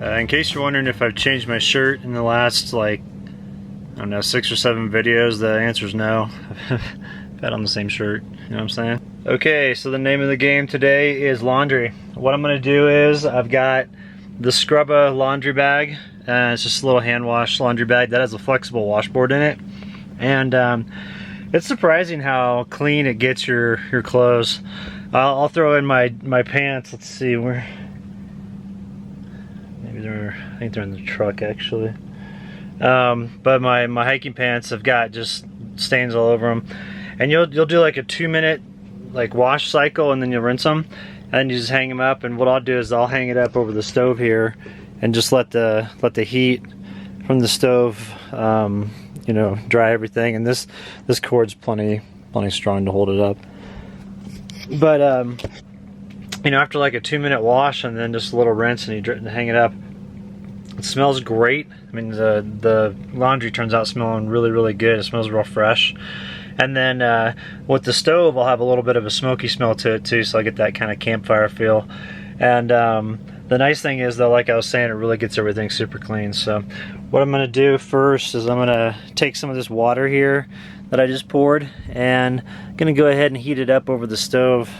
In case you're wondering if I've changed my shirt in the last, like, I don't know, 6 or 7 videos, the answer is no. I've had on the same shirt, you know what I'm saying? Okay, so the name of the game today is laundry. What I'm gonna do is, I've got the Scrubba laundry bag, and it's just a little hand wash laundry bag that has a flexible washboard in it. And it's surprising how clean it gets your clothes. I'll throw in my pants. Let's see where. Maybe I think they're in the truck actually. But my hiking pants have got just stains all over them. And you'll do like a 2-minute like wash cycle, and then you'll rinse them, and then you just hang them up. And what I'll do is I'll hang it up over the stove here, and just let the heat from the stove, you know, dry everything. And this cord's plenty strong to hold it up. But you know, after like a 2-minute wash and then just a little rinse, and you hang it up, it smells great. I mean, the laundry turns out smelling really good. It smells real fresh. And then with the stove, I'll have a little bit of a smoky smell to it too, so I get that kind of campfire feel. And the nice thing is though, like I was saying, it really gets everything super clean. So what I'm gonna do first is I'm gonna take some of this water here that I just poured, and I'm gonna go ahead and heat it up over the stove.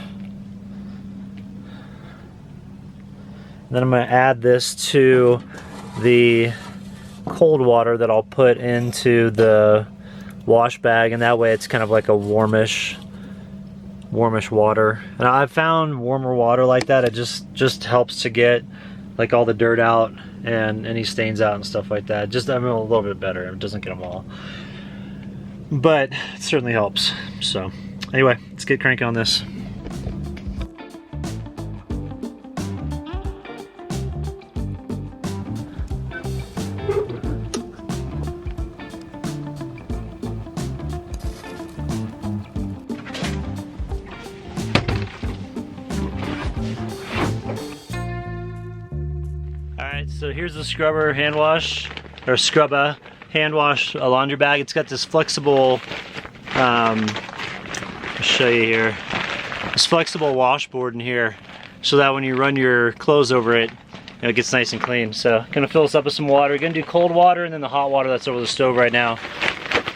And then I'm gonna add this to the cold water that I'll put into the wash bag, and that way it's kind of like a warmish water. And I've found warmer water like that, it just helps to get like all the dirt out and any stains out and stuff like that. Just, I mean, a little bit better. It doesn't get them all, but it certainly helps. So anyway, let's get cranking on this. So here's the Scrubba hand wash, or Scrubba hand wash laundry bag. It's got this flexible, I'll show you here, this flexible washboard in here, so that when you run your clothes over it, you know, it gets nice and clean. So gonna fill this up with some water. We're gonna do cold water and then the hot water that's over the stove right now.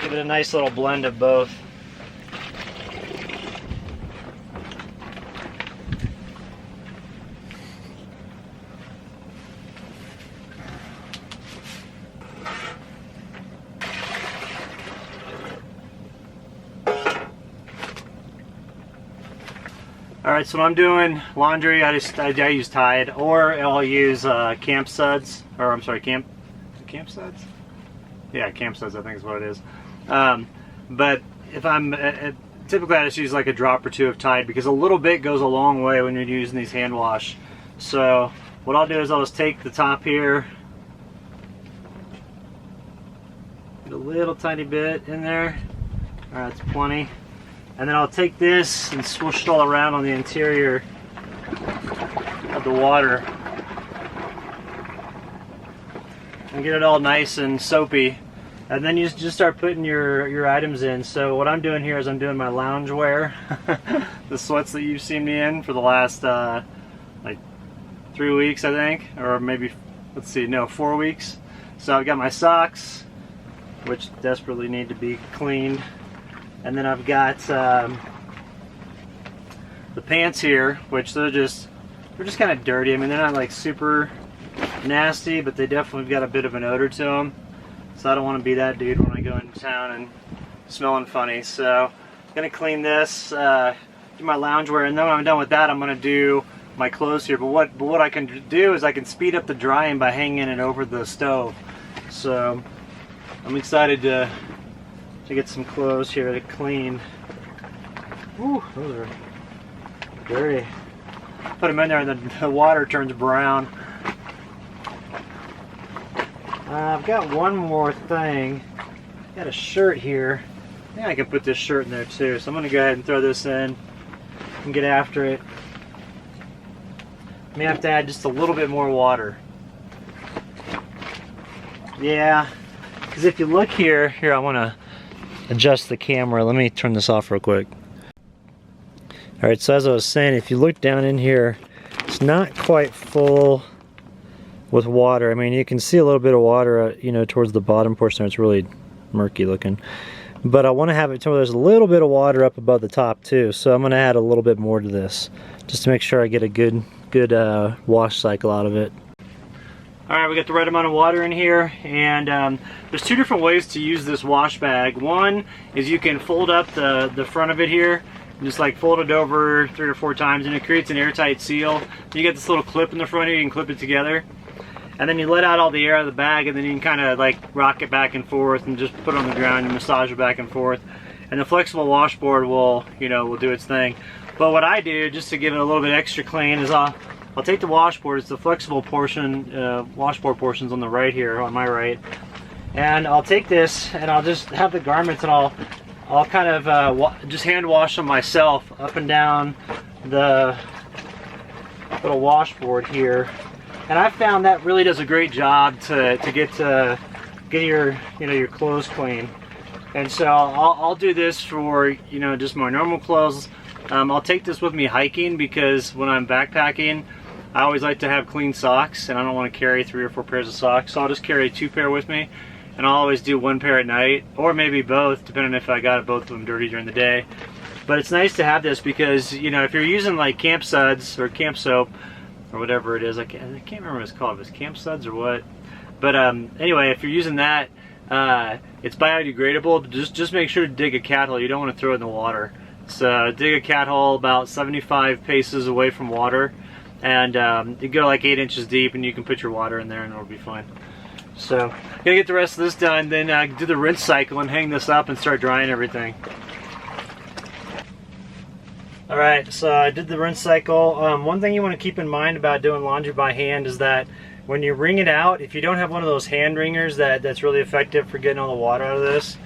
Give it a nice little blend of both. Alright, so when I'm doing laundry, I use Tide, or I'll use camp suds, or I'm sorry, camp suds? Yeah, camp suds I think is what it is. But if I'm, typically I just use like a drop or two of Tide, because a little bit goes a long way when you're using these hand wash. So what I'll do is I'll just take the top here, get a little tiny bit in there. Alright, that's plenty. And then I'll take this and swoosh it all around on the interior of the water and get it all nice and soapy. And then you just start putting your items in. So what I'm doing here is I'm doing my lounge wear, the sweats that you've seen me in for the last like 3 weeks, I think, or maybe, let's see, no, 4 weeks. So I've got my socks, which desperately need to be cleaned. And then I've got the pants here, which they're just kind of dirty. I mean, they're not like super nasty, but they definitely got a bit of an odor to them. So I don't want to be that dude when I go into town and smelling funny. So I'm gonna clean this, do my loungewear, and then when I'm done with that, I'm gonna do my clothes here. But what I can do is I can speed up the drying by hanging it over the stove. So I'm excited to get some clothes here to clean. Ooh, those are dirty. Put them in there and the water turns brown. I've got one more thing. I've got a shirt here. I think I can put this shirt in there too. So I'm gonna go ahead and throw this in and get after it. I may have to add just a little bit more water. Yeah, because if you look here, I wanna adjust the camera. Let me turn this off real quick. Alright, so as I was saying, if you look down in here, it's not quite full with water. I mean, you can see a little bit of water, you know, towards the bottom portion. It's really murky looking. But I want to have it to where there's a little bit of water up above the top too. So I'm going to add a little bit more to this, just to make sure I get a good wash cycle out of it. Alright, we got the right amount of water in here, and there's two different ways to use this wash bag. One is you can fold up the front of it here, and just like fold it over 3 or 4 times, and it creates an airtight seal. You get this little clip in the front here, you can clip it together. And then you let out all the air out of the bag, and then you can kind of like rock it back and forth and just put it on the ground and massage it back and forth. And the flexible washboard will, you know, will do its thing. But what I do, just to give it a little bit extra clean, is I'll take the washboard, it's the flexible portion, washboard portion's on the right here, on my right. And I'll take this and I'll just have the garments, and I'll kind of just hand wash them myself up and down the little washboard here. And I found that really does a great job to get your, you know, your clothes clean. And so I'll do this for, you know, just my normal clothes. I'll take this with me hiking, because when I'm backpacking, I always like to have clean socks, and I don't want to carry 3 or 4 pairs of socks. So I'll just carry 2 pair with me, and I'll always do 1 pair at night, or maybe both, depending if I got both of them dirty during the day. But it's nice to have this because, you know, if you're using like camp suds or camp soap or whatever it is, I can't remember what it's called, if it's camp suds or what. But anyway, if you're using that, it's biodegradable. Just make sure to dig a cat hole. You don't want to throw it in the water. So dig a cat hole about 75 paces away from water, and you go like 8 inches deep, and you can put your water in there and it'll be fine. So gonna get the rest of this done, then do the rinse cycle and hang this up and start drying everything. Alright, so I did the rinse cycle. One thing you want to keep in mind about doing laundry by hand is that when you wring it out, if you don't have one of those hand wringers that's really effective for getting all the water out of this,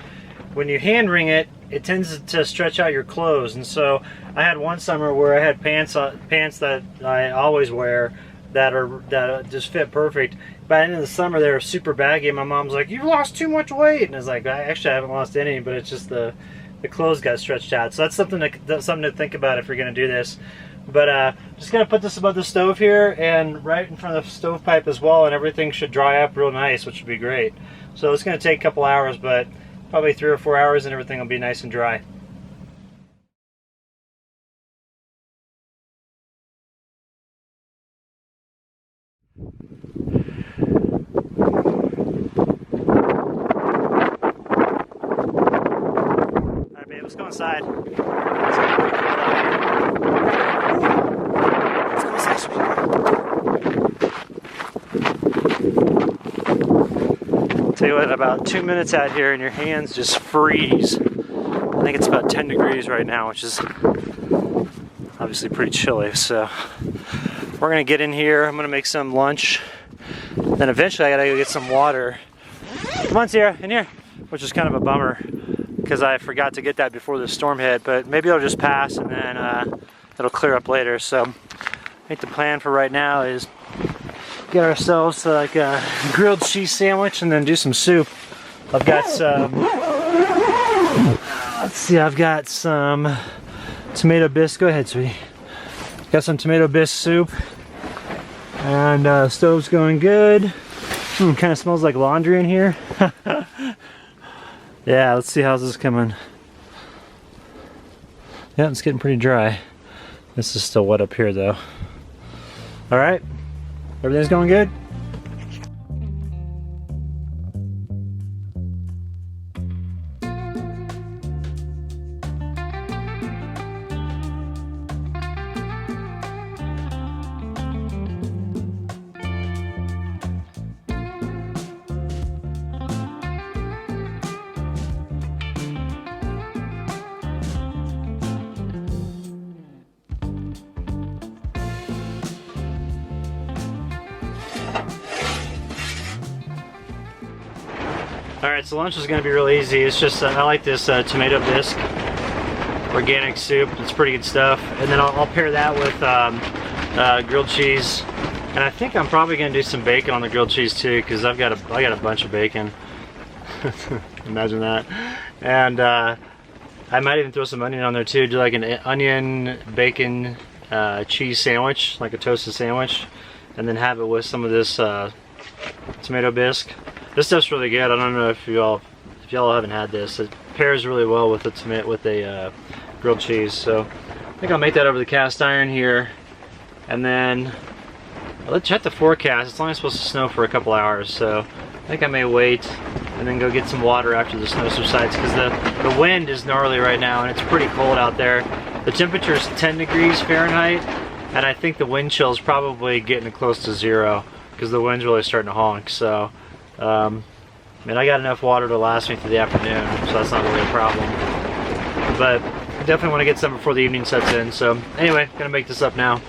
when you hand wring it, it tends to stretch out your clothes. And so I had one summer where I had pants that I always wear that just fit perfect. By the end of the summer, they were super baggy, and my mom's like, "You've lost too much weight." And I was like, I haven't lost any, but it's just the clothes got stretched out. So that's something to think about if you're going to do this. But just going to put this above the stove here and right in front of the stovepipe as well, and everything should dry up real nice, which would be great. So it's going to take a couple hours, but probably 3 or 4 hours, and everything will be nice and dry. Alright, babe, let's go inside. It's gonna be pretty cold out here. Let's go inside, sweetie. Tell you what, about 2 minutes out here and your hands just freeze. I think it's about 10 degrees right now, which is obviously pretty chilly. So we're gonna get in here. I'm gonna make some lunch. Then eventually I gotta go get some water. Come on, Sierra, in here. Which is kind of a bummer because I forgot to get that before the storm hit, but maybe it'll just pass and then it'll clear up later. So I think the plan for right now is get ourselves like a grilled cheese sandwich and then do some soup. I've got some, let's see, I've got some tomato bisque. Go ahead, sweetie. Got some tomato bisque soup, and stove's going good. Kind of smells like laundry in here. Yeah, let's see how's this coming. Yeah, it's getting pretty dry. This is still wet up here though. All right, everything's going good. Alright, so lunch is going to be really easy. It's just, I like this tomato bisque organic soup. It's pretty good stuff. And then I'll pair that with grilled cheese. And I think I'm probably going to do some bacon on the grilled cheese too, because I got a bunch of bacon. Imagine that. And I might even throw some onion on there too. Do like an onion, bacon, cheese sandwich, like a toasted sandwich. and then have it with some of this tomato bisque. This stuff's really good. I don't know if y'all haven't had this. It pairs really well with a grilled cheese. So I think I'll make that over the cast iron here, and then let's check the forecast. It's only supposed to snow for a couple hours, so I think I may wait and then go get some water after the snow subsides, because the wind is gnarly right now and it's pretty cold out there. The temperature is 10 degrees Fahrenheit, and I think the wind chill is probably getting close to 0 because the wind's really starting to honk. So, I I got enough water to last me through the afternoon, so that's not really a problem. But I definitely want to get some before the evening sets in. So anyway, gonna make this up now.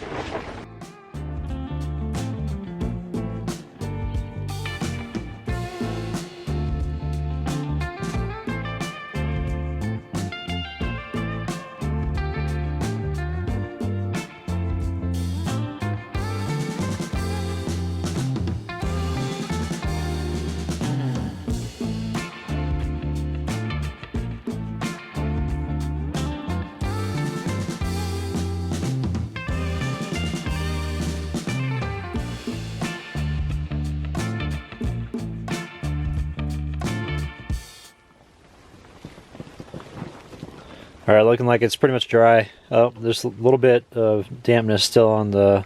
Alright, looking like it's pretty much dry. Oh, there's a little bit of dampness still on the,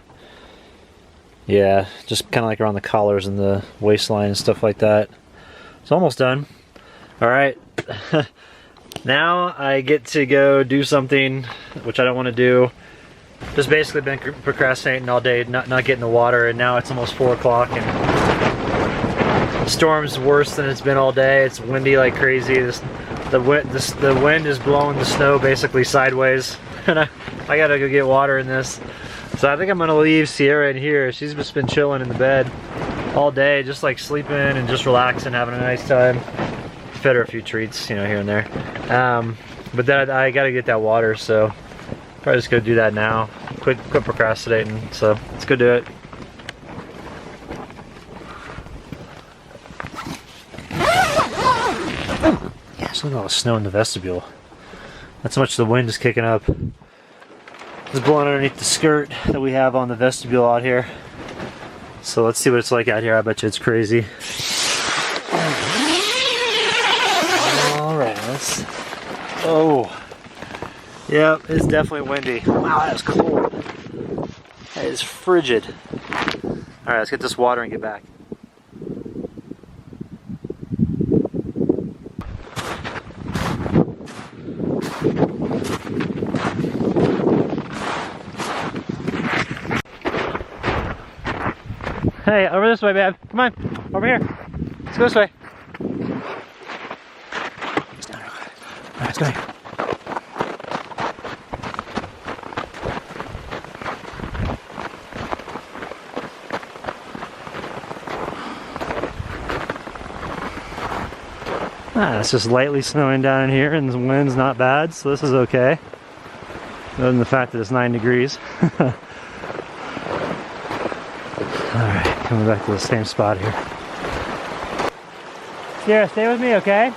yeah, just kind of like around the collars and the waistline and stuff like that. It's almost done. Alright, now I get to go do something which I don't want to do. Just basically been procrastinating all day, not getting the water, and now it's almost 4 o'clock and the storm's worse than it's been all day. It's windy like crazy. The wind is blowing the snow basically sideways, and I gotta go get water in this. So I think I'm gonna leave Sierra in here. She's just been chilling in the bed all day, just like sleeping and just relaxing, having a nice time. Fed her a few treats, you know, here and there. But then I gotta get that water, so probably just go do that now. Quit procrastinating. So let's go do it. Look at all the snow in the vestibule. That's how much the wind is kicking up. It's blowing underneath the skirt that we have on the vestibule out here. So let's see what it's like out here. I bet you it's crazy. Alright, let's... Oh. Yeah, it's definitely windy. Wow, that is cold. That is frigid. Alright, let's get this water and get back. Hey, over this way, babe. Come on, over here. Let's go this way. Alright, let's go here. It's just lightly snowing down in here, and the wind's not bad, so this is okay. Other than the fact that it's 9 degrees. Alright, coming back to the same spot here. Sierra, stay with me, okay?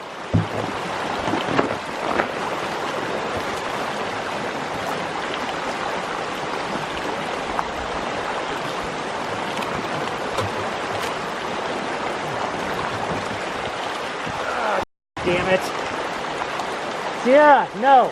Damn it. Sierra, no!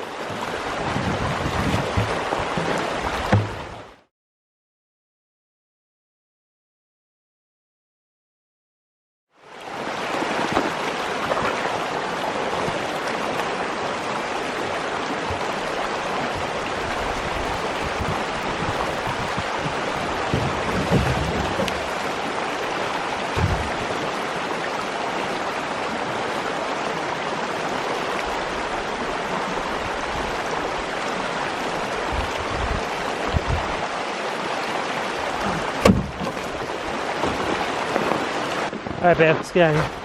Alright, babe, let's get out of here.